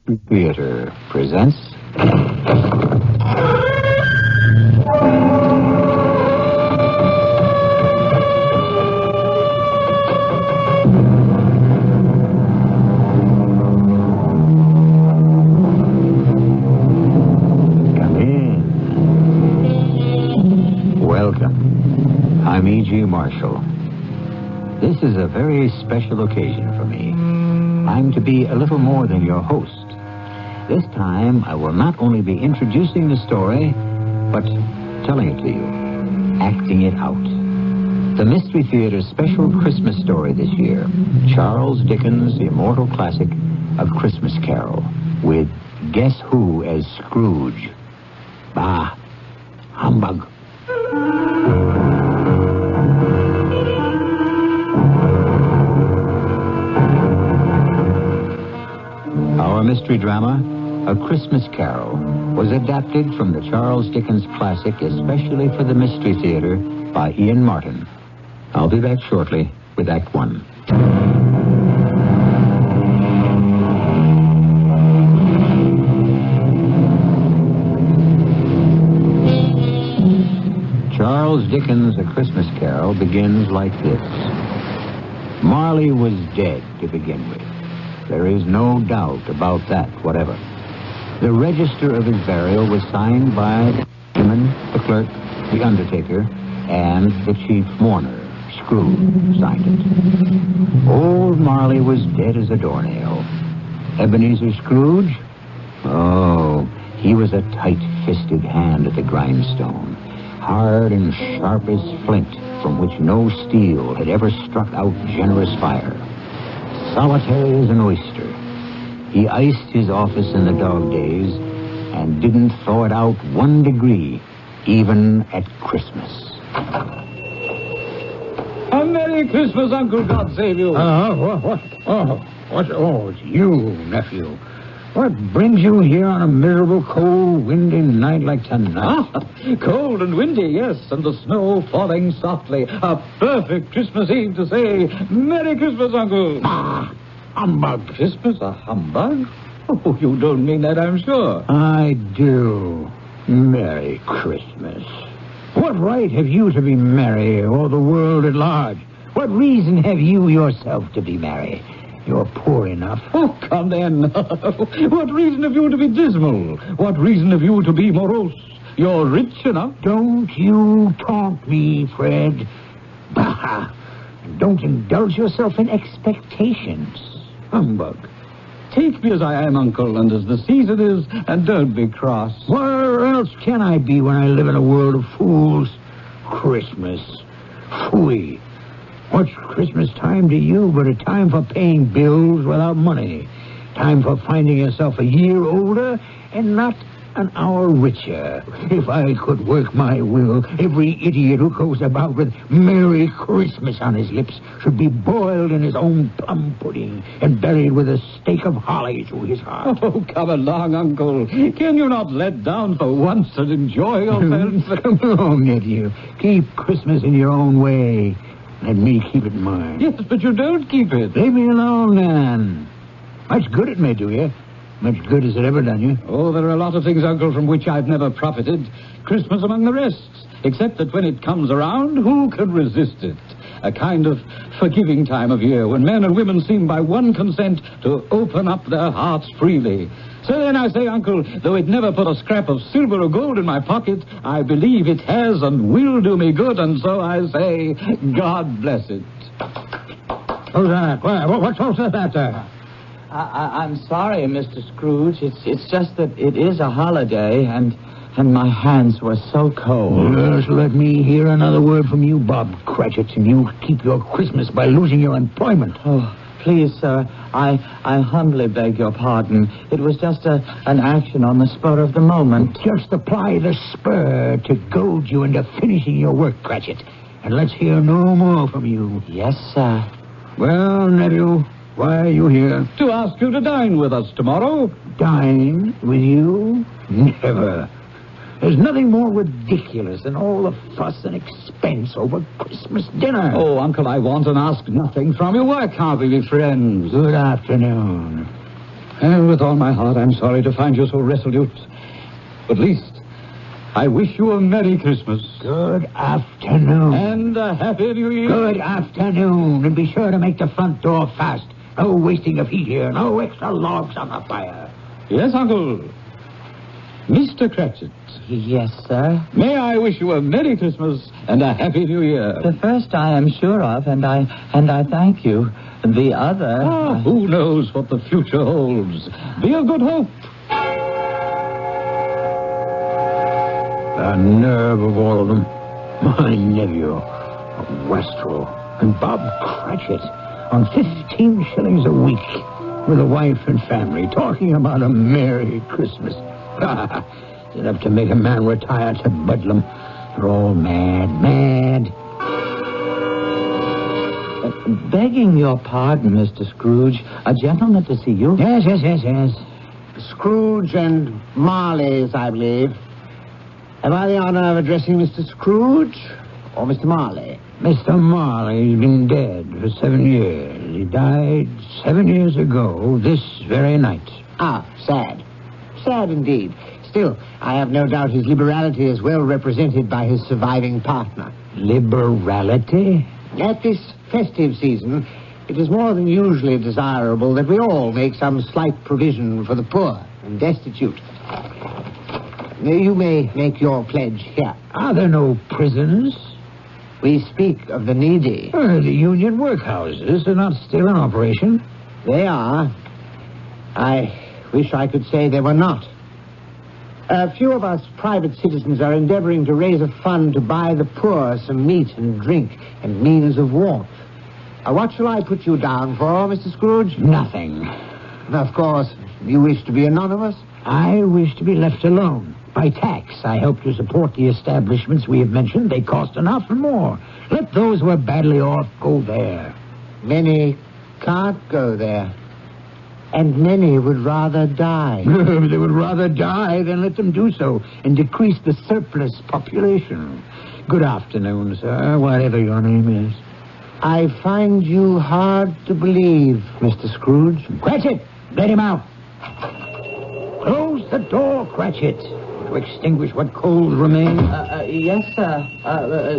Mystery Theater presents... Come in. Welcome. I'm E.G. Marshall. This is a very special occasion for me. I'm to be a little more than your host. This time, I will not only be introducing the story, but telling it to you, acting it out. The Mystery Theater's special Christmas story this year, Charles Dickens' immortal classic, A Christmas Carol, with Guess Who as Scrooge. Bah, humbug. Our mystery drama, A Christmas Carol, was adapted from the Charles Dickens classic especially for the Mystery Theater by Ian Martin. I'll be back shortly with Act One. Charles Dickens' A Christmas Carol begins like this. Marley was dead to begin with. There is no doubt about that whatever. The register of his burial was signed by Himan, the clerk, the undertaker, and the chief mourner. Scrooge signed it. Old Marley was dead as a doornail. Ebenezer Scrooge? Oh, he was a tight-fisted hand at the grindstone, hard and sharp as flint, from which no steel had ever struck out generous fire. Solitary as an oyster. He iced his office in the dog days and didn't thaw it out 1 degree, even at Christmas. A Merry Christmas, Uncle. God save you. What? Oh, it's you, nephew. What brings you here on a miserable, cold, windy night like tonight? Cold and windy, yes, and the snow falling softly. A perfect Christmas Eve to say, Merry Christmas, Uncle. Humbug. Christmas, a humbug? Oh, you don't mean that, I'm sure. I do. Merry Christmas. What right have you to be merry, or the world at large? What reason have you yourself to be merry? You're poor enough. Oh, come then. What reason have you to be dismal? What reason have you to be morose? You're rich enough. Don't you taunt me, Fred. Bah! Don't indulge yourself in expectations. Humbug. Take me as I am, Uncle, and as the season is, and don't be cross. Where else can I be when I live in a world of fools? Christmas. Phooey. What's Christmas time to you but a time for paying bills without money? Time for finding yourself a year older and not an hour richer. If I could work my will, every idiot who goes about with Merry Christmas on his lips should be boiled in his own plum pudding and buried with a stake of holly through his heart. Oh, come along, Uncle. Can you not let down for once and enjoy yourself? Come along, nephew. Keep Christmas in your own way. Let me keep it in mine. Yes, but you don't keep it. Leave me alone, then. Much good it may do you. Much good has it ever done you? Oh, there are a lot of things, Uncle, from which I've never profited. Christmas among the rest. Except that when it comes around, who can resist it? A kind of forgiving time of year when men and women seem by one consent to open up their hearts freely. So then I say, Uncle, though it never put a scrap of silver or gold in my pocket, I believe it has and will do me good, and so I say, God bless it. Who's that? What's that there? I'm sorry, Mr. Scrooge. It's just that it is a holiday, and my hands were so cold. Just let me hear another word from you, Bob Cratchit, and you keep your Christmas by losing your employment. Oh, please, sir, I humbly beg your pardon. It was just an action on the spur of the moment. Just apply the spur to goad you into finishing your work, Cratchit, and let's hear no more from you. Yes, sir. Well, nephew, why are you here? To ask you to dine with us tomorrow. Dine with you? Never. There's nothing more ridiculous than all the fuss and expense over Christmas dinner. Oh, Uncle, I want and ask nothing from you. Why can't we be friends? Good afternoon. And with all my heart, I'm sorry to find you so resolute. But least, I wish you a Merry Christmas. Good afternoon. And a Happy New Year. Good afternoon. And be sure to make the front door fast. No wasting of heat here. No extra logs on the fire. Yes, Uncle. Mr. Cratchit. Yes, sir. May I wish you a Merry Christmas and a Happy New Year. The first I am sure of, and I thank you. The other... who knows what the future holds? Be of good hope. The nerve of all of them. My nephew, a wastrel, and Bob Cratchit on 15 shillings a week with a wife and family, talking about a Merry Christmas. It's enough to make a man retire to Bedlam. They're all mad. Begging your pardon, Mr. Scrooge, a gentleman to see you. Yes. Scrooge and Marley's, I believe. Have I the honor of addressing Mr. Scrooge or Mr. Marley? Mr. Marley's been dead for 7 years. He died 7 years ago this very night. Ah, sad. Sad indeed. Still, I have no doubt his liberality is well represented by his surviving partner. Liberality? At this festive season, it is more than usually desirable that we all make some slight provision for the poor and destitute. You may make your pledge here. Are there no prisons? We speak of the needy. The union workhouses are not still in operation. They are. I wish I could say they were not. A few of us private citizens are endeavoring to raise a fund to buy the poor some meat and drink and means of warmth. What shall I put you down for, Mr. Scrooge? Nothing. Of course, you wish to be anonymous? I wish to be left alone. By tax, I help to support the establishments we have mentioned. They cost enough and more. Let those who are badly off go there. Many can't go there. And many would rather die. They would rather die than let them do so and decrease the surplus population. Good afternoon, sir, whatever your name is. I find you hard to believe, Mr. Scrooge. Cratchit, let him out. Close the door, Cratchit, to extinguish what coals remain. Yes, sir.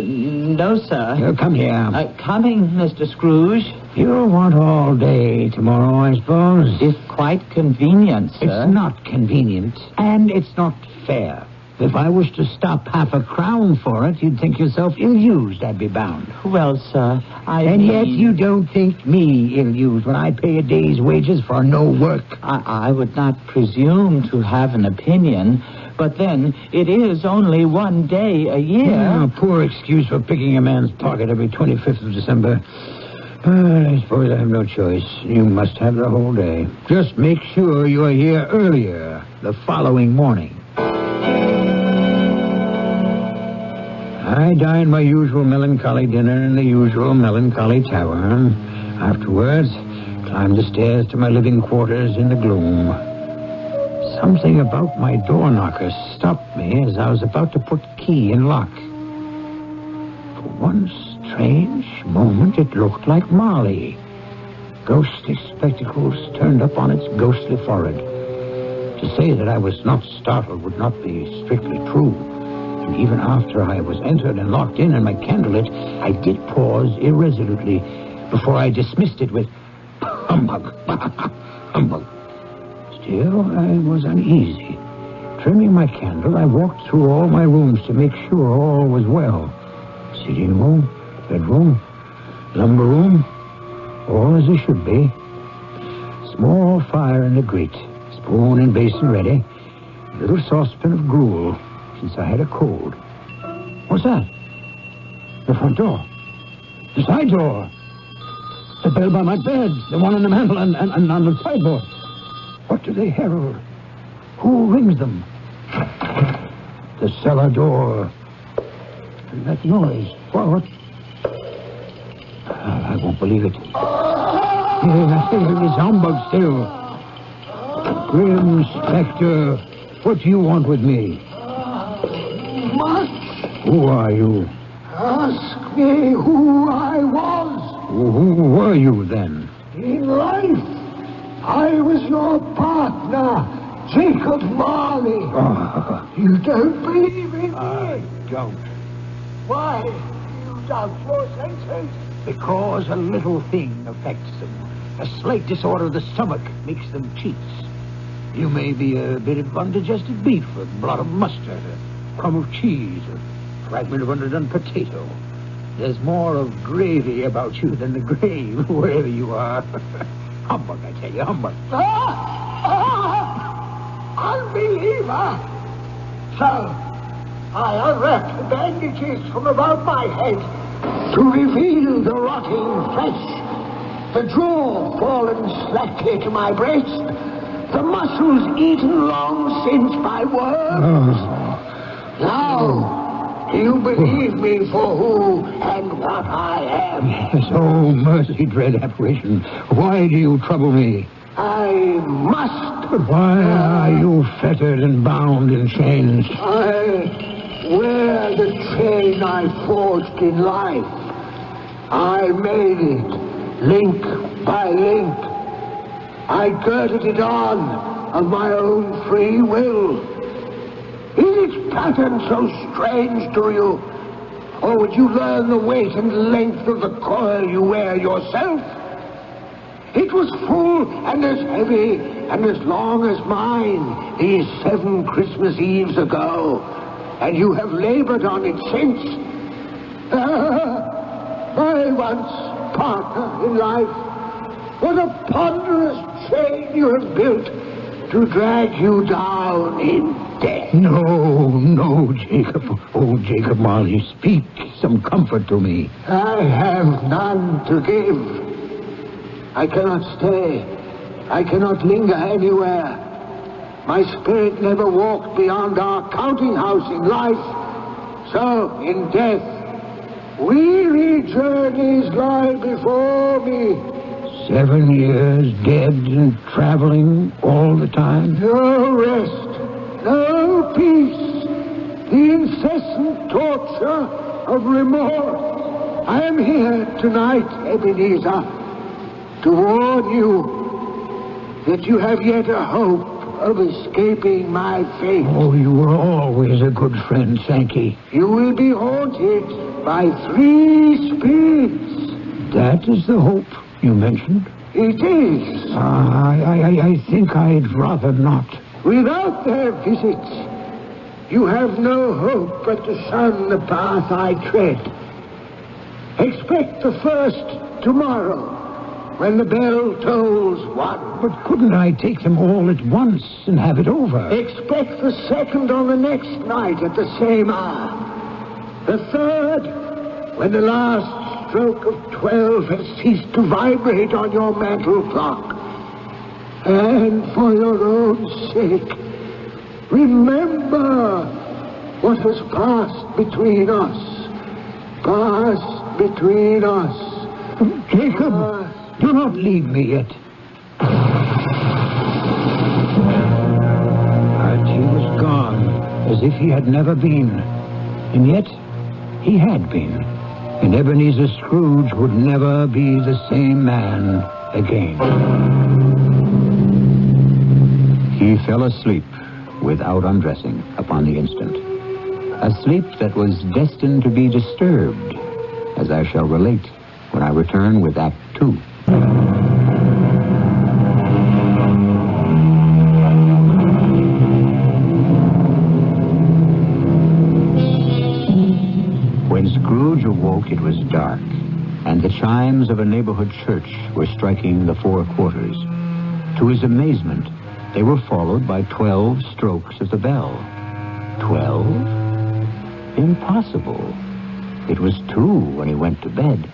No, sir. Come here. Coming, Mr. Scrooge. You'll want all day tomorrow, I suppose. If quite convenient, sir. It's not convenient, and it's not fair. If I was to stop half a crown for it, you'd think yourself ill-used, I'd be bound. Well, sir, yet you don't think me ill-used when I pay a day's wages for no work. I would not presume to have an opinion, but then it is only one day a year. Yeah, poor excuse for picking a man's pocket every 25th of December. I suppose I have no choice. You must have the whole day. Just make sure you are here earlier the following morning. I dined my usual melancholy dinner in the usual melancholy tavern. Afterwards, climbed the stairs to my living quarters in the gloom. Something about my door knocker stopped me as I was about to put key in lock. For one strange moment, it looked like Marley. Ghostly spectacles turned up on its ghostly forehead. To say that I was not startled would not be strictly true. And even after I was entered and locked in and my candle lit, I did pause irresolutely before I dismissed it with humbug. Humbug. Still, I was uneasy. Trimming my candle, I walked through all my rooms to make sure all was well. Sitting room, bedroom, lumber room, all as it should be. Small fire in the grate, spoon and basin ready, little saucepan of gruel, since I had a cold. What's that? The front door. The side door. The bell by my bed. The one on the mantel and on the sideboard. What do they herald? Who rings them? The cellar door. And that noise. What? I won't believe it. It's humbug still. Grim Spectre, what do you want with me? Who are you? Ask me who I was. Who were you then? In life, I was your partner, Jacob Marley. Oh. You don't believe in me? I don't. Why do you doubt your senses? Because a little thing affects them. A slight disorder of the stomach makes them cheats. You may be a bit of undigested beef, a blot of mustard, a crumb of cheese, a fragment of underdone potato. There's more of gravy about you than the grave, wherever you are. Humbug, I tell you, humbug. Unbeliever! So, I unwrapped the bandages from about my head to reveal the rotting flesh, the jaw fallen slackly to my breast, the muscles eaten long since by worms. Now, do you believe me for who and what I am? Yes, oh, mercy, dread apparition. Why do you trouble me? I must. But why are you fettered and bound in chains? I wear the chain I forged in life. I made it, link by link. I girded it on of my own free will. Is its pattern so strange to you? Or would you learn the weight and length of the coil you wear yourself? It was full and as heavy and as long as mine these 7 Christmas Eves ago, and you have labored on it since. My once partner in life, what a ponderous chain you have built to drag you down in death. No, Jacob. Oh, Jacob Marley, speak some comfort to me. I have none to give. I cannot stay. I cannot linger anywhere. My spirit never walked beyond our counting house in life. So, in death, weary journeys lie before me. 7 years dead and traveling all the time? No rest, no peace, the incessant torture of remorse. I am here tonight, Ebenezer, to warn you that you have yet a hope of escaping my fate. Oh, you were always a good friend, Sankey. You will be haunted by 3 spirits. That is the hope you mentioned? It is. I think I'd rather not. Without their visits, you have no hope but to shun the path I tread. Expect the first tomorrow, when the bell tolls 1. But couldn't I take them all at once and have it over? Expect the second on the next night at the same hour. The third, when the last stroke of 12 has ceased to vibrate on your mantle clock. And for your own sake, remember what has passed between us. Passed between us. Jacob, do not leave me yet. But he was gone, as if he had never been. And yet, he had been. And Ebenezer Scrooge would never be the same man again. He fell asleep without undressing upon the instant. A sleep that was destined to be disturbed, as I shall relate when I return with Act 2. When Scrooge awoke, it was dark, and the chimes of a neighborhood church were striking the 4 quarters. To his amazement, they were followed by 12 strokes of the bell. 12? Impossible. It was 2 when he went to bed.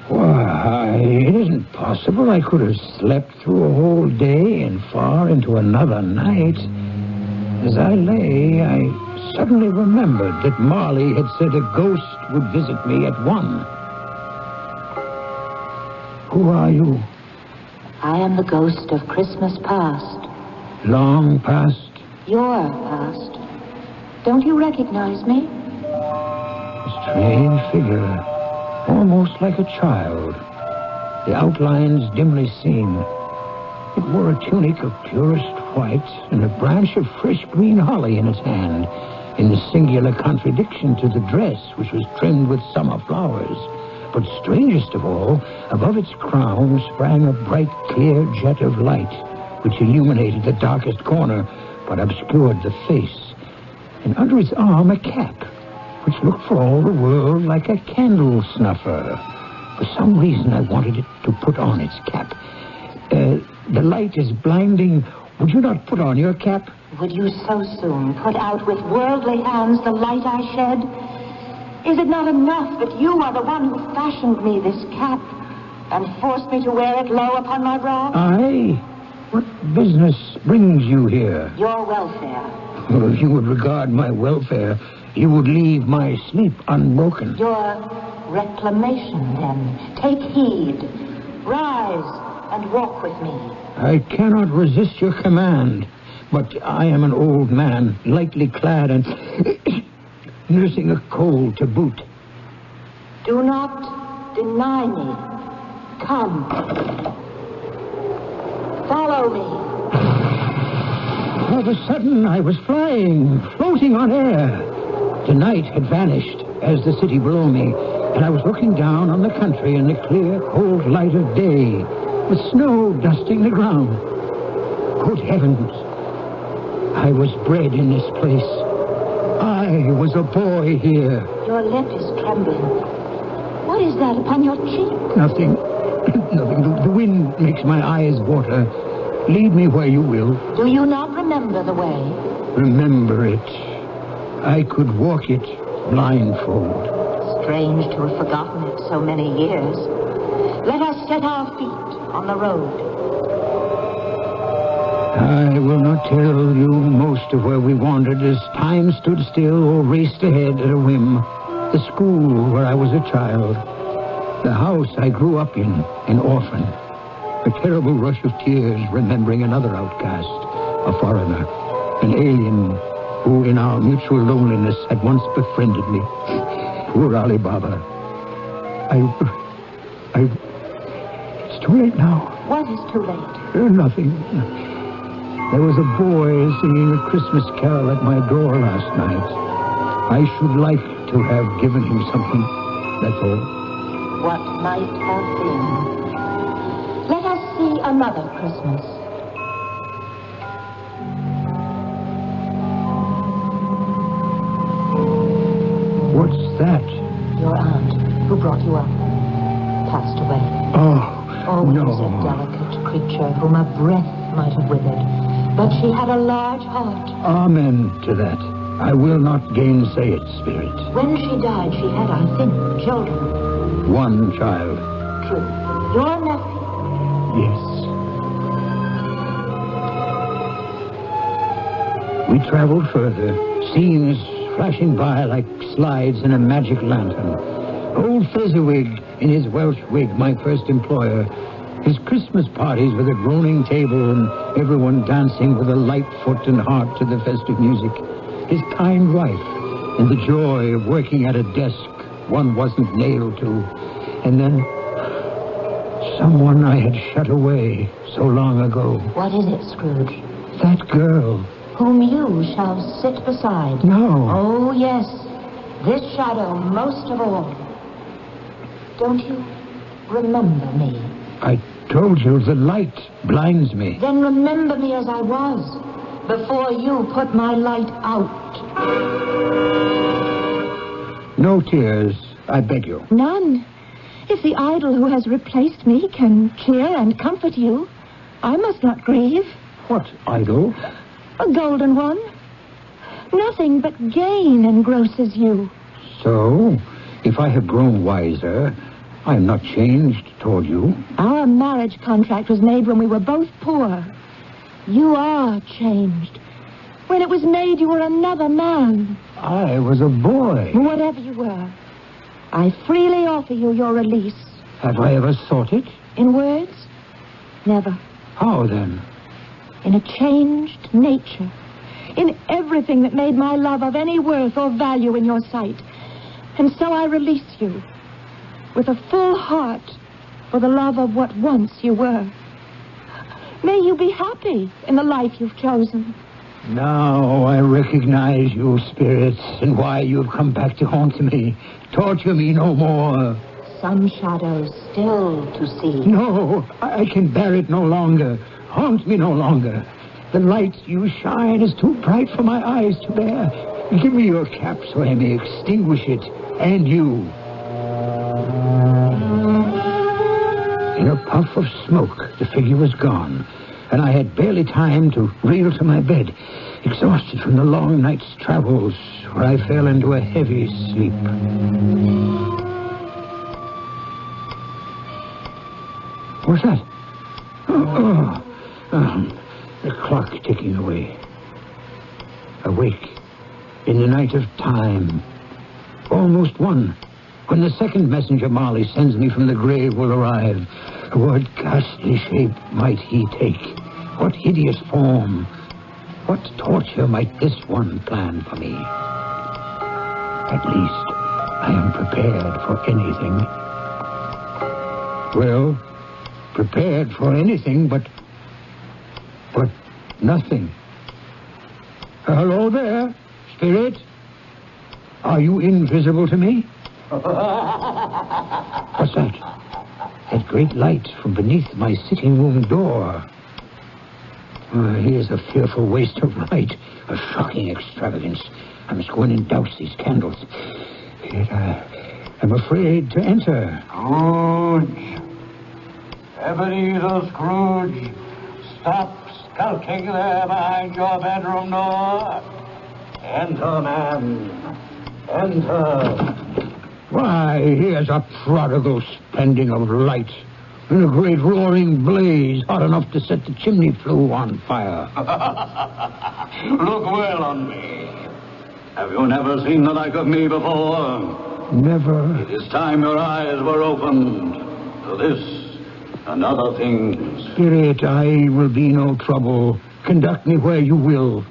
Why, it isn't possible I could have slept through a whole day and far into another night. As I lay, I suddenly remembered that Marley had said a ghost would visit me at 1. Who are you? I am the ghost of Christmas past. Long past? Your past. Don't you recognize me? A strange figure. almost like a child, the outlines dimly seen. It wore a tunic of purest white and a branch of fresh green holly in its hand, in singular contradiction to the dress, which was trimmed with summer flowers. But strangest of all, above its crown sprang a bright, clear jet of light, which illuminated the darkest corner, but obscured the face. And under its arm, a cap, which looked for all the world like a candle snuffer. For some reason, I wanted it to put on its cap. The light is blinding. Would you not put on your cap? Would you so soon put out with worldly hands the light I shed? Is it not enough that you are the one who fashioned me this cap and forced me to wear it low upon my brow? Aye. What business brings you here? Your welfare. Well, if you would regard my welfare, you would leave my sleep unbroken. Your reclamation, then. Take heed. Rise and walk with me. I cannot resist your command, but I am an old man, lightly clad and nursing a cold to boot. Do not deny me. Come. Follow me. All of a sudden, I was flying, floating on air. The night had vanished, as the city below me, and I was looking down on the country in the clear, cold light of day, with snow dusting the ground. Good heavens! I was bred in this place. I was a boy here. Your lip is trembling. What is that upon your cheek? Nothing. Nothing. The wind makes my eyes water. Lead me where you will. Do you not remember the way? Remember it. I could walk it blindfold. Strange to have forgotten it so many years. Let us set our feet on the road. I will not tell you most of where we wandered as time stood still or raced ahead at a whim. The school where I was a child. The house I grew up in, an orphan. A terrible rush of tears remembering another outcast, a foreigner, an alien who in our mutual loneliness had once befriended me. Poor Ali Baba. It's too late now. What is too late? Nothing. There was a boy singing a Christmas carol at my door last night. I should like to have given him something, that's all. What might have been. Let us see another Christmas. What's that? Your aunt, who brought you up, passed away. Oh, no. A delicate creature whom a breath might have withered. But she had a large heart. Amen to that. I will not gainsay it, Spirit. When she died, she had, I think, children. One child. True. Your nephew. Yes. We traveled further, scenes flashing by like slides in a magic lantern. Old Fezziwig in his Welsh wig, my first employer. His Christmas parties with a groaning table and everyone dancing with a light foot and heart to the festive music. His kind wife and the joy of working at a desk one wasn't nailed to. And then someone I had shut away so long ago. What is it, Scrooge? That girl. Whom you shall sit beside. No. Oh, yes. This shadow most of all. Don't you remember me? I told you the light blinds me. Then remember me as I was, before you put my light out. No tears, I beg you. None. If the idol who has replaced me can cheer and comfort you, I must not grieve. What idol? A golden one. Nothing but gain engrosses you. So, if I have grown wiser, I am not changed toward you. Our marriage contract was made when we were both poor. You are changed. When it was made, you were another man. I was a boy. Whatever you were, I freely offer you your release. Have I ever sought it? In words? Never. How then? In a changed nature. In everything that made my love of any worth or value in your sight. And so I release you. with a full heart for the love of what once you were. May you be happy in the life you've chosen. Now I recognize you, spirits, and why you've come back to haunt me. Torture me no more. Some shadows still to see. No, I can bear it no longer. Haunt me no longer. The light you shine is too bright for my eyes to bear. Give me your cap so I may extinguish it, and you. In a puff of smoke, the figure was gone, and I had barely time to reel to my bed, exhausted from the long night's travels, where I fell into a heavy sleep. What's that? The clock ticking away. Awake in the night of time. Almost one. When the second messenger Marley sends me from the grave will arrive. What ghastly shape might he take? What hideous form? What torture might this one plan for me? At least I am prepared for anything. Well, prepared for anything, but nothing. Hello there, spirit. Are you invisible to me? What's that? That great light from beneath my sitting room door. Here's a fearful waste of light, a shocking extravagance. I must go in and douse these candles. Yet I'm afraid to enter. Scrooge. Ebenezer Scrooge. Stop skulking there behind your bedroom door. Enter, man. Enter. Why, here's a prodigal spending of light. In a great roaring blaze, hot enough to set the chimney flue on fire. Look well on me. Have you never seen the like of me before? Never. It is time your eyes were opened to this and other things. Spirit, I will be no trouble. Conduct me where you will.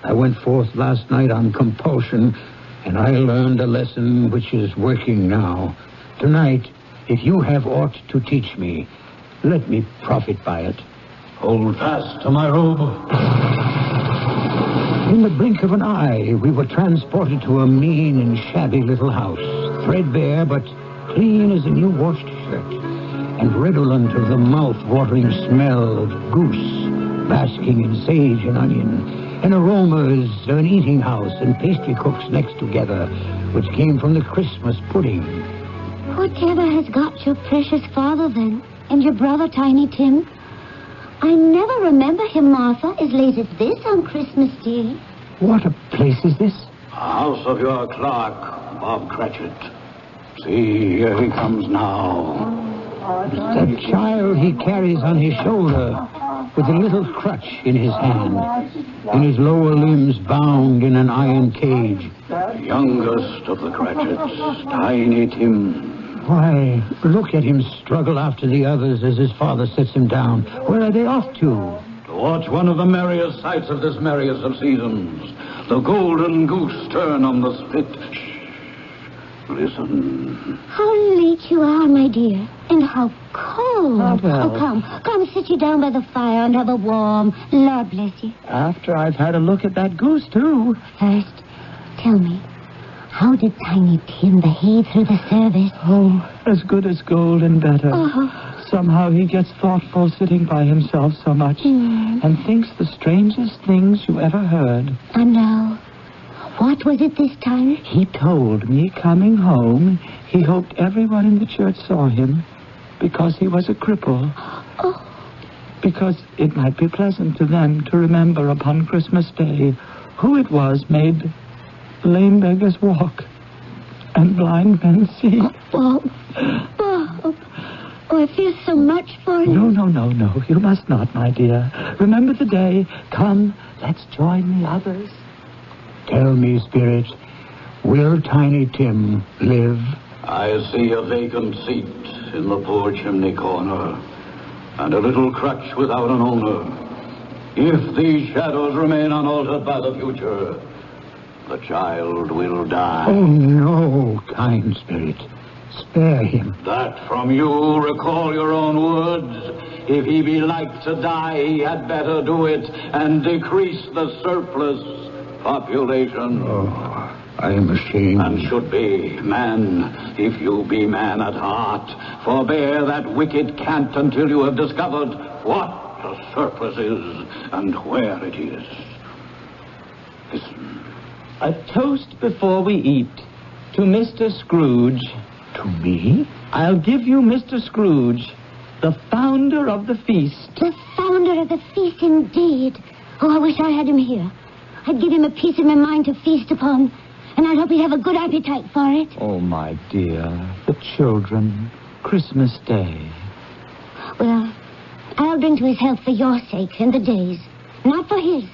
I went forth last night on compulsion, and I learned a lesson which is working now. Tonight, if you have aught to teach me, let me profit by it. Hold fast to my robe. In the blink of an eye, we were transported to a mean and shabby little house, threadbare but clean as a new washed shirt, and redolent of the mouth-watering smell of goose, basking in sage and onion, and aromas of an eating house and pastry cooks next together, which came from the Christmas pudding. Whatever has got your precious father, then, and your brother, Tiny Tim? I never remember him, Martha, as late as this on Christmas Day. What a place is this? House of your clerk, Bob Cratchit. See, here he comes now. That child he carries on his shoulder, with a little crutch in his hand, and his lower limbs bound in an iron cage. The youngest of the Cratchits, Tiny Tim. Why, look at him struggle after the others as his father sets him down. Where are they off to? To watch one of the merriest sights of this merriest of seasons. The golden goose turn on the spit. Shh. Listen. How late you are, my dear, and how cold. Oh, well. Oh, come sit you down by the fire and have a warm. Lord bless you. After I've had a look at that goose, too. First, tell me, how did Tiny Tim behave through the service? Oh, as good as gold and better. Oh. Somehow he gets thoughtful sitting by himself so much and thinks the strangest things you ever heard. And now, what was it this time? He told me coming home he hoped everyone in the church saw him because he was a cripple. Oh. Because it might be pleasant to them to remember upon Christmas Day who it was made lame beggars walk and blind men see. Oh, I feel so much for you. No. You must not, my dear. Remember the day. Come, let's join the others. Tell me, Spirit, will Tiny Tim live? I see a vacant seat in the poor chimney corner, and a little crutch without an owner. If these shadows remain unaltered by the future, the child will die. Oh, no, kind Spirit. Spare him. That from you, recall your own words. If he be like to die, he had better do it and decrease the surplus population. Oh, I am ashamed. And should be, man, if you be man at heart, forbear that wicked cant until you have discovered what the surplus is and where it is. Listen. A toast before we eat to Mr. Scrooge. To me? I'll give you Mr. Scrooge, the founder of the feast. The founder of the feast, indeed. Oh, I wish I had him here. I'd give him a piece of my mind to feast upon, and I'd hope he'd have a good appetite for it. Oh, my dear, the children, Christmas Day. Well, I'll drink to his health for your sake and the day's, not for his.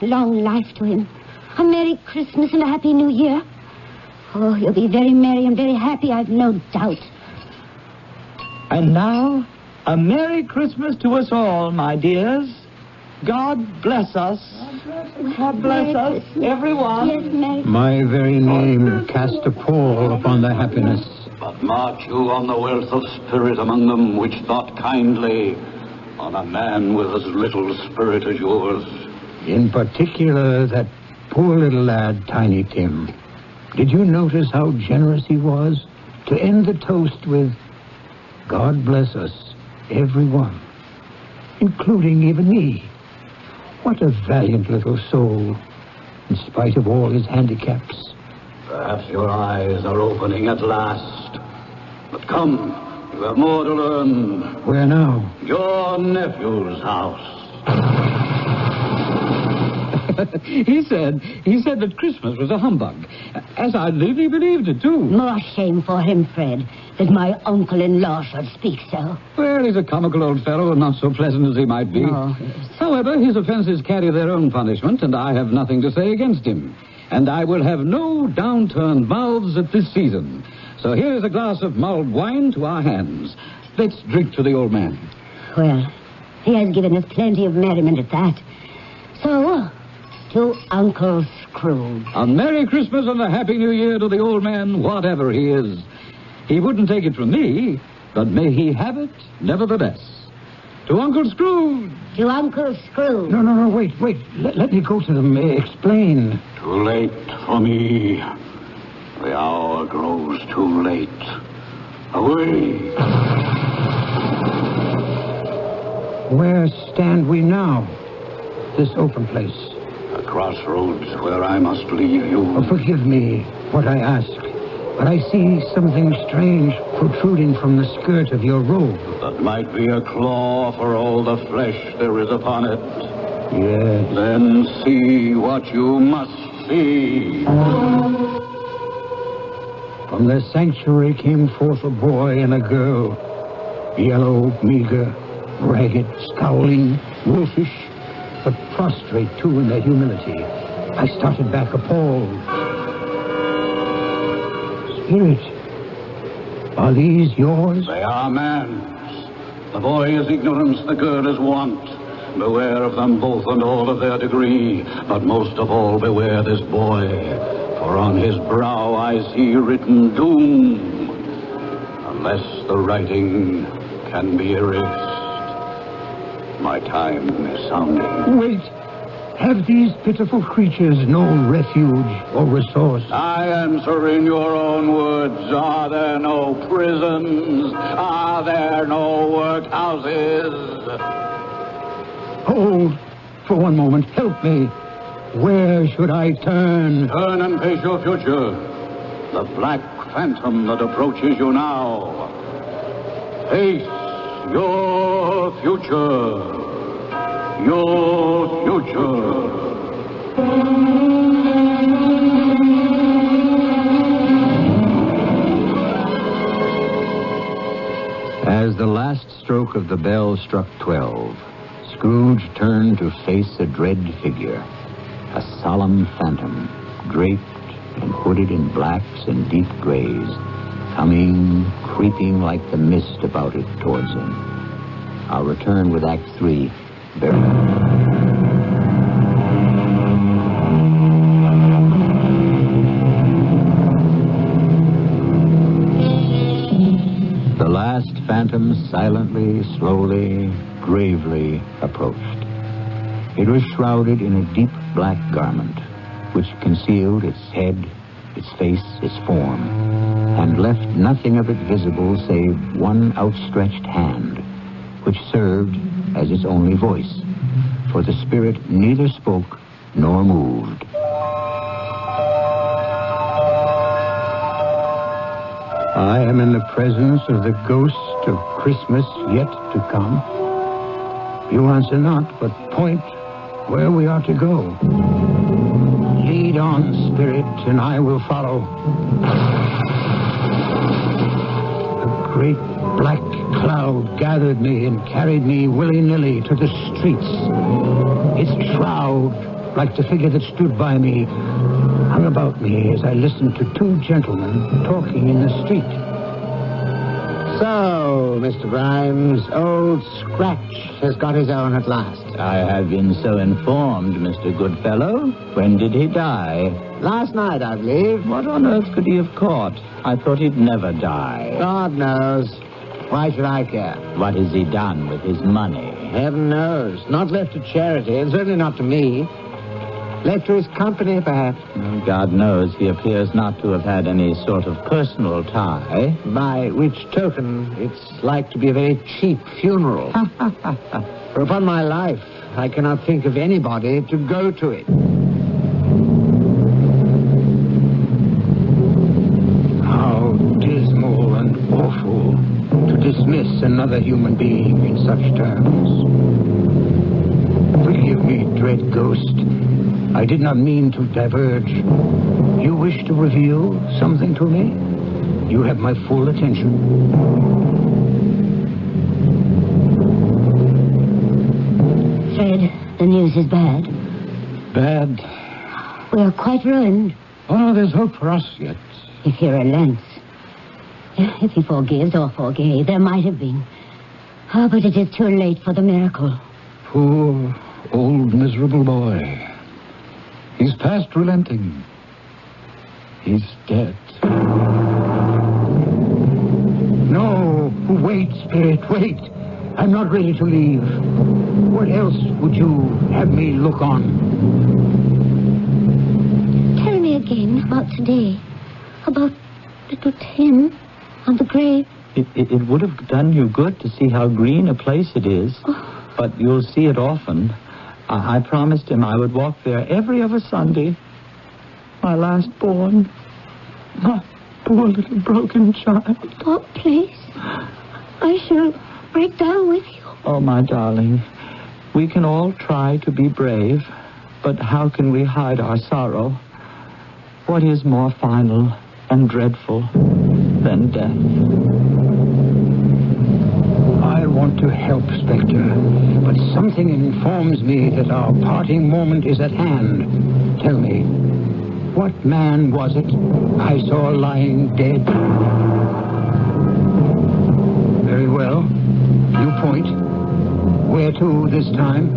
Long life to him. A Merry Christmas and a Happy New Year. Oh, you'll be very merry and very happy, I've no doubt. And now, a Merry Christmas to us all, my dears. God bless us. God bless us, everyone. Yes, Merry. My very name cast a pall upon the happiness. But mark you on the wealth of spirit among them, which thought kindly on a man with as little spirit as yours. In particular, that poor little lad, Tiny Tim. Did you notice how generous he was to end the toast with, God bless us, everyone, including even me? What a valiant little soul, in spite of all his handicaps. Perhaps your eyes are opening at last. But come, you have more to learn. Where now? Your nephew's house. He said that Christmas was a humbug. As I live, he believed it, too. More shame for him, Fred, that my uncle-in-law should speak so. Well, he's a comical old fellow and not so pleasant as he might be. Oh, yes. However, his offenses carry their own punishment, and I have nothing to say against him. And I will have no downturned mouths at this season. So here is a glass of mulled wine to our hands. Let's drink to the old man. Well, he has given us plenty of merriment at that. So, to Uncle Scrooge. A Merry Christmas and a Happy New Year to the old man, whatever he is. He wouldn't take it from me, but may he have it nevertheless. To Uncle Scrooge. To Uncle Scrooge. No, wait. Let me go to them. Explain. Too late for me. The hour grows too late. Away. Where stand we now? This open place. A crossroads where I must leave you. Oh, forgive me what I ask, but I see something strange protruding from the skirt of your robe. That might be a claw for all the flesh there is upon it. Yes. Then see what you must see. From the sanctuary came forth a boy and a girl, yellow, meager, ragged, scowling, wolfish, but prostrate, too, in their humility. I started back appalled. Spirit, are these yours? They are man's. The boy is ignorance, the girl is want. Beware of them both and all of their degree, but most of all beware this boy, for on his brow I see written doom, unless the writing can be erased. My time is sounding. Wait. Have these pitiful creatures no refuge or resource? I answer in your own words. Are there no prisons? Are there no workhouses? Hold for one moment. Help me. Where should I turn? Turn and face your future. The black phantom that approaches you now. Face your future. Your future. As the last stroke of the bell struck 12, Scrooge turned to face a dread figure, a solemn phantom, draped and hooded in blacks and deep grays, coming, creeping like the mist about it towards him. I'll return with Act 3 very... silently, slowly, gravely approached. It was shrouded in a deep black garment, which concealed its head, its face, its form, and left nothing of it visible save one outstretched hand, which served as its only voice, for the spirit neither spoke nor moved. I am in the presence of the ghost of Christmas yet to come. You answer not, but point where we are to go. Lead on, spirit, and I will follow. A great black cloud gathered me and carried me willy-nilly to the streets. Its shroud, like the figure that stood by me, hung about me as I listened to two gentlemen talking in the street. So, Mr. Grimes, old Scratch has got his own at last. I have been so informed, Mr. Goodfellow. When did he die? Last night, I believe. What on earth could he have caught? I thought he'd never die. God knows. Why should I care? What has he done with his money? Heaven knows. Not left to charity, and certainly not to me. Left to his company, perhaps. Well, God knows he appears not to have had any sort of personal tie. By which token, it's like to be a very cheap funeral. For upon my life, I cannot think of anybody to go to it. How dismal and awful to dismiss another human being in such terms. Forgive me, dread ghost. I did not mean to diverge. You wish to reveal something to me? You have my full attention. Fred, the news is bad. Bad? We're quite ruined. Oh, there's hope for us yet. If he relents. If he forgives or forgave, there might have been. Oh, but it is too late for the miracle. Poor, old, miserable boy. He's past relenting. He's dead. No, wait, spirit, wait. I'm not ready to leave. What else would you have me look on? Tell me again about today. About little Tim on the grave. It would have done you good to see how green a place it is. Oh. But you'll see it often. I promised him I would walk there every other Sunday. My last born. My poor little broken child. Oh, please. I shall break down with you. Oh, my darling. We can all try to be brave, but how can we hide our sorrow? What is more final and dreadful than death? I want to help, Spectre, but something informs me that our parting moment is at hand. Tell me, what man was it I saw lying dead? Very well. You point. Where to this time?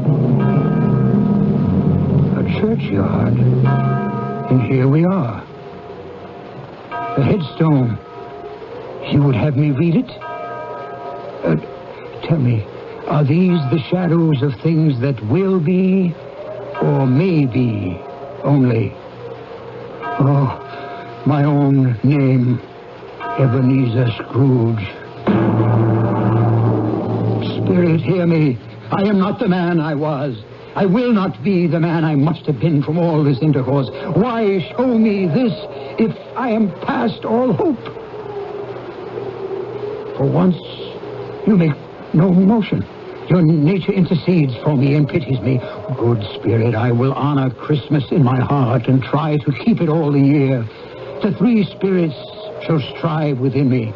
A churchyard. And here we are. The headstone. You would have me read it? Tell me, are these the shadows of things that will be or may be only? Oh, my own name, Ebenezer Scrooge. Spirit, hear me. I am not the man I was. I will not be the man I must have been from all this intercourse. Why show me this if I am past all hope? For once, you make no motion. Your nature intercedes for me and pities me. Good Spirit, I will honor Christmas in my heart and try to keep it all the year. The three spirits shall strive within me.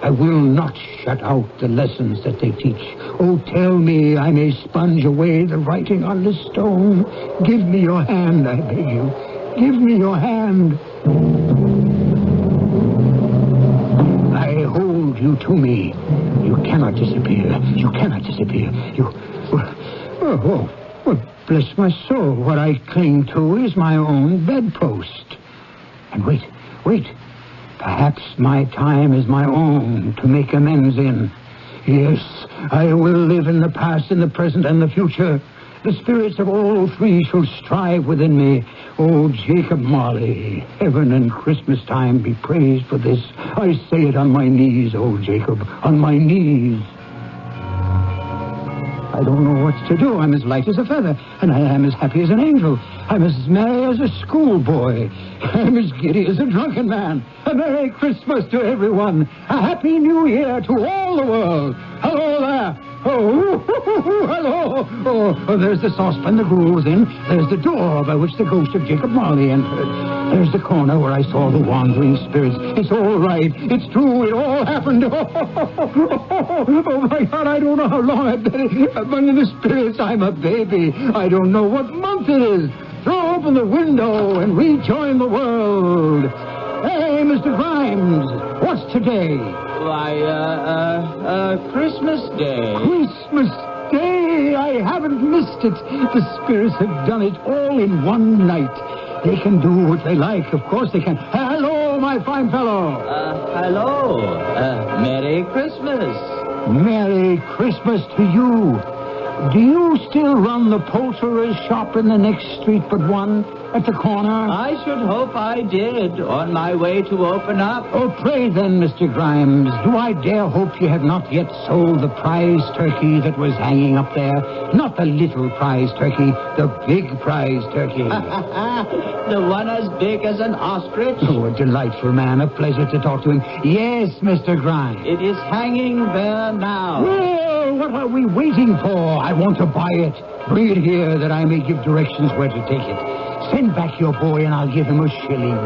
I will not shut out the lessons that they teach. Oh, tell me I may sponge away the writing on the stone. Give me your hand, I beg you. Give me your hand. I hold you to me. You cannot disappear. You cannot disappear. You... Well, bless my soul. What I cling to is my own bedpost. And wait. Perhaps my time is my own to make amends in. Yes, I will live in the past, in the present, and the future. The spirits of all three shall strive within me. Oh, Jacob Marley, heaven and Christmas time be praised for this. I say it on my knees, oh, Jacob, on my knees. I don't know what to do. I'm as light as a feather, and I am as happy as an angel. I'm as merry as a schoolboy. I'm as giddy as a drunken man. A Merry Christmas to everyone. A Happy New Year to all the world. Hello there. Oh, hello. Oh, there's the saucepan the gruel was in. There's the door by which the ghost of Jacob Marley entered. There's the corner where I saw the wandering spirits. It's all right. It's true. It all happened. Oh, my God, I don't know how long I've been among the spirits. I'm a baby. I don't know what month it is. Throw open the window and rejoin the world. Hey, Mr. Grimes, what's today? Why, Christmas Day. Christmas Day! I haven't missed it. The spirits have done it all in one night. They can do what they like. Of course they can. Hello, my fine fellow. Hello. Merry Christmas. Merry Christmas to you. Do you still run the poulterer's shop in the next street but one, at the corner? I should hope I did, on my way to open up. Oh, pray then, Mr. Grimes, do I dare hope you have not yet sold the prize turkey that was hanging up there? Not the little prize turkey, the big prize turkey. The one as big as an ostrich? Oh, a delightful man, a pleasure to talk to him. Yes, Mr. Grimes. It is hanging there now. Well, what are we waiting for? I want to buy it. Bring it here that I may give directions where to take it. Send back your boy and I'll give him a shilling.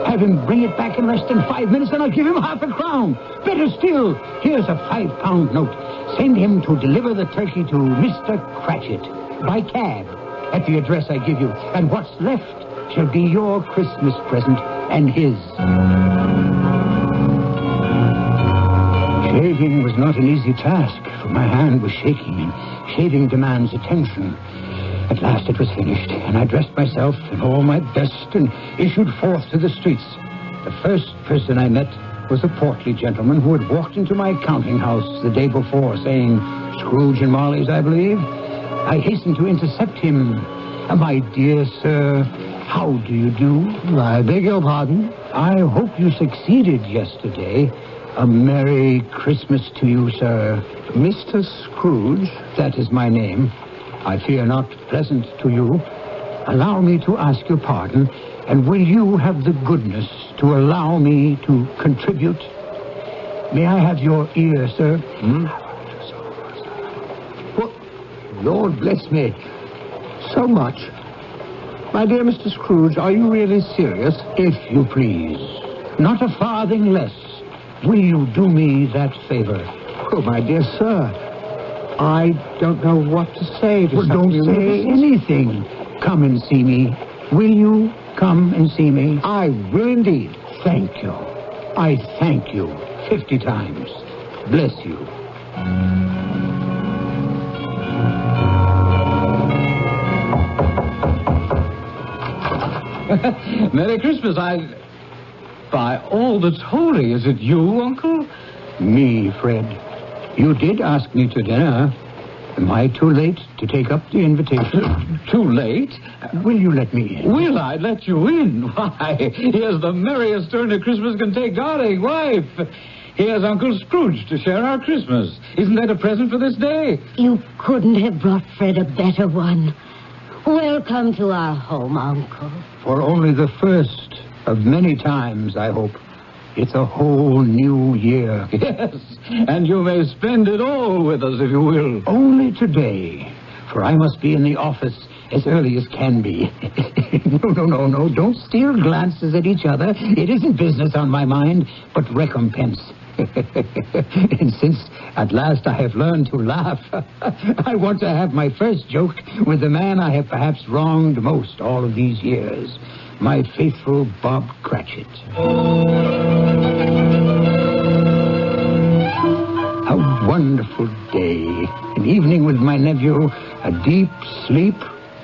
Have him bring it back in less than 5 minutes and I'll give him half a crown. Better still, here's a £5 note. Send him to deliver the turkey to Mr. Cratchit by cab at the address I give you. And what's left shall be your Christmas present and his. Shaving was not an easy task, for my hand was shaking, and shaving demands attention. At last it was finished, and I dressed myself in all my best and issued forth to the streets. The first person I met was a portly gentleman who had walked into my counting house the day before, saying, Scrooge and Marley's, I believe. I hastened to intercept him. My dear sir, how do you do? I beg your pardon? I hope you succeeded yesterday. A Merry Christmas to you, sir. Mr. Scrooge, that is my name. I fear not pleasant to you. Allow me to ask your pardon, and will you have the goodness to allow me to contribute? May I have your ear, sir? What? Lord bless me. So much. My dear Mr. Scrooge, are you really serious? If you please. Not a farthing less. Will you do me that favor? Oh, my dear sir, I don't know what to say to don't say anything. Come and see me. Will you come and see me? I will indeed. Thank you. I thank you 50 times. Bless you. Merry Christmas. By all that's holy, is it you, Uncle? Me, Fred. You did ask me to dinner. Am I too late to take up the invitation? Too late? Will you let me in? Will I let you in? Why, here's the merriest turn a Christmas can take, darling wife. Here's Uncle Scrooge to share our Christmas. Isn't that a present for this day? You couldn't have brought Fred a better one. Welcome to our home, Uncle. For only the first of many times, I hope. It's a whole new year. Yes, and you may spend it all with us if you will. Only today, for I must be in the office as early as can be. No. Don't steal glances at each other. It isn't business on my mind, but recompense. And since at last I have learned to laugh, I want to have my first joke with the man I have perhaps wronged most all of these years. My faithful Bob Cratchit. A wonderful day. An evening with my nephew, a deep sleep,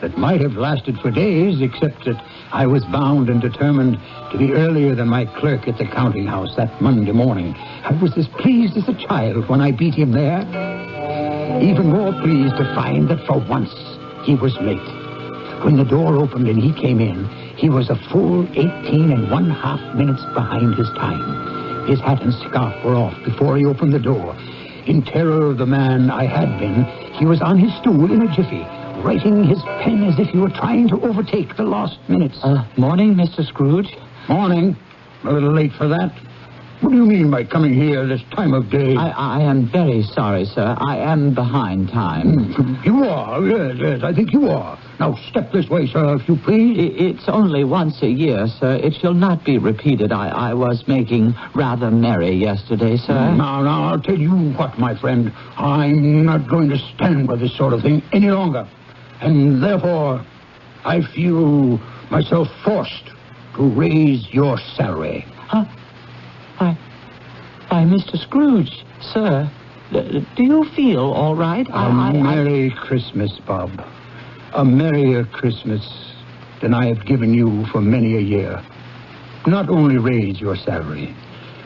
that might have lasted for days, except that I was bound and determined to be earlier than my clerk at the counting house that Monday morning. I was as pleased as a child when I beat him there. Even more pleased to find that for once he was late. When the door opened and he came in, he was a full 18½ minutes behind his time. His hat and scarf were off before he opened the door. In terror of the man I had been, he was on his stool in a jiffy, writing his pen as if he were trying to overtake the lost minutes. Morning, Mr. Scrooge. Morning. A little late for that. What do you mean by coming here this time of day? I am very sorry, sir. I am behind time. You are? Yes, I think you are. Now, step this way, sir, if you please. It's only once a year, sir. It shall not be repeated. I was making rather merry yesterday, sir. Now, I'll tell you what, my friend. I'm not going to stand by this sort of thing any longer. And therefore, I feel myself forced to raise your salary. Why, Mr. Scrooge, sir, do you feel all right? Merry Christmas, Bob. A merrier Christmas than I have given you for many a year. Not only raise your salary,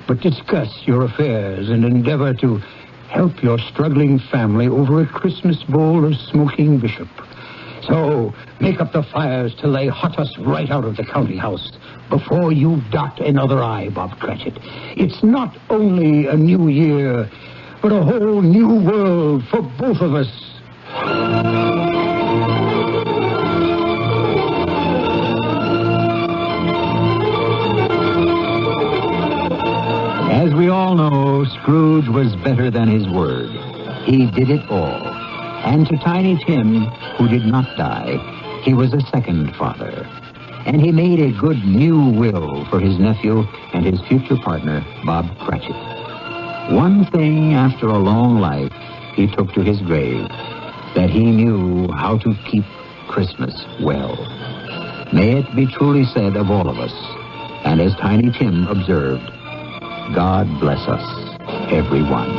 but discuss your affairs and endeavor to help your struggling family over a Christmas bowl of smoking bishop. So, make up the fires till they hot us right out of the county house before you dot another I, Bob Cratchit. It's not only a new year, but a whole new world for both of us. As we all know, Scrooge was better than his word. He did it all. And to Tiny Tim, who did not die, he was a second father. And he made a good new will for his nephew and his future partner, Bob Cratchit. One thing after a long life he took to his grave, that he knew how to keep Christmas well. May it be truly said of all of us, and as Tiny Tim observed, God bless us, everyone.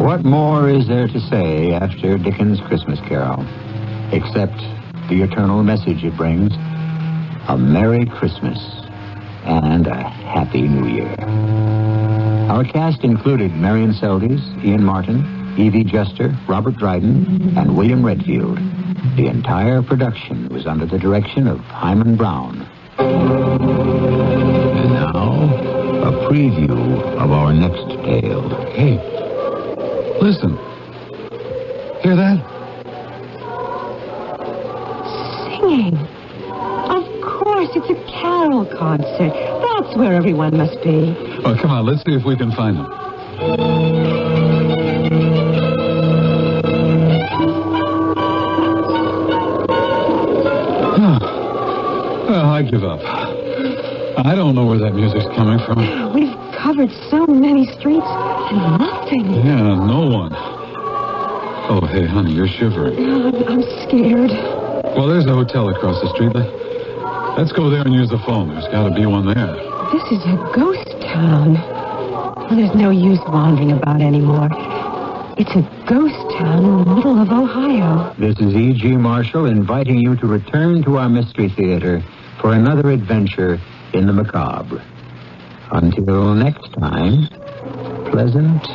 What more is there to say after Dickens' Christmas Carol, except the eternal message it brings, a Merry Christmas and a Happy New Year. Our cast included Marion Seldes, Ian Martin, Evie Juster, Robert Dryden, and William Redfield. The entire production was under the direction of Himan Brown. And now, a preview of our next tale. Hey, listen. Hear that? Singing. Of course, it's a carol concert. That's where everyone must be. Oh, come on, let's see if we can find them. Well, I give up. I don't know where that music's coming from. We've covered so many streets and nothing. Yeah, no one. Oh, hey, honey, you're shivering. I'm scared. Well, there's a hotel across the street. Let's go there and use the phone. There's got to be one there. This is a ghost town. Well, there's no use wandering about anymore. It's a ghost town in the middle of Ohio. This is E.G. Marshall inviting you to return to our Mystery Theater for another adventure in the macabre. Until next time, pleasant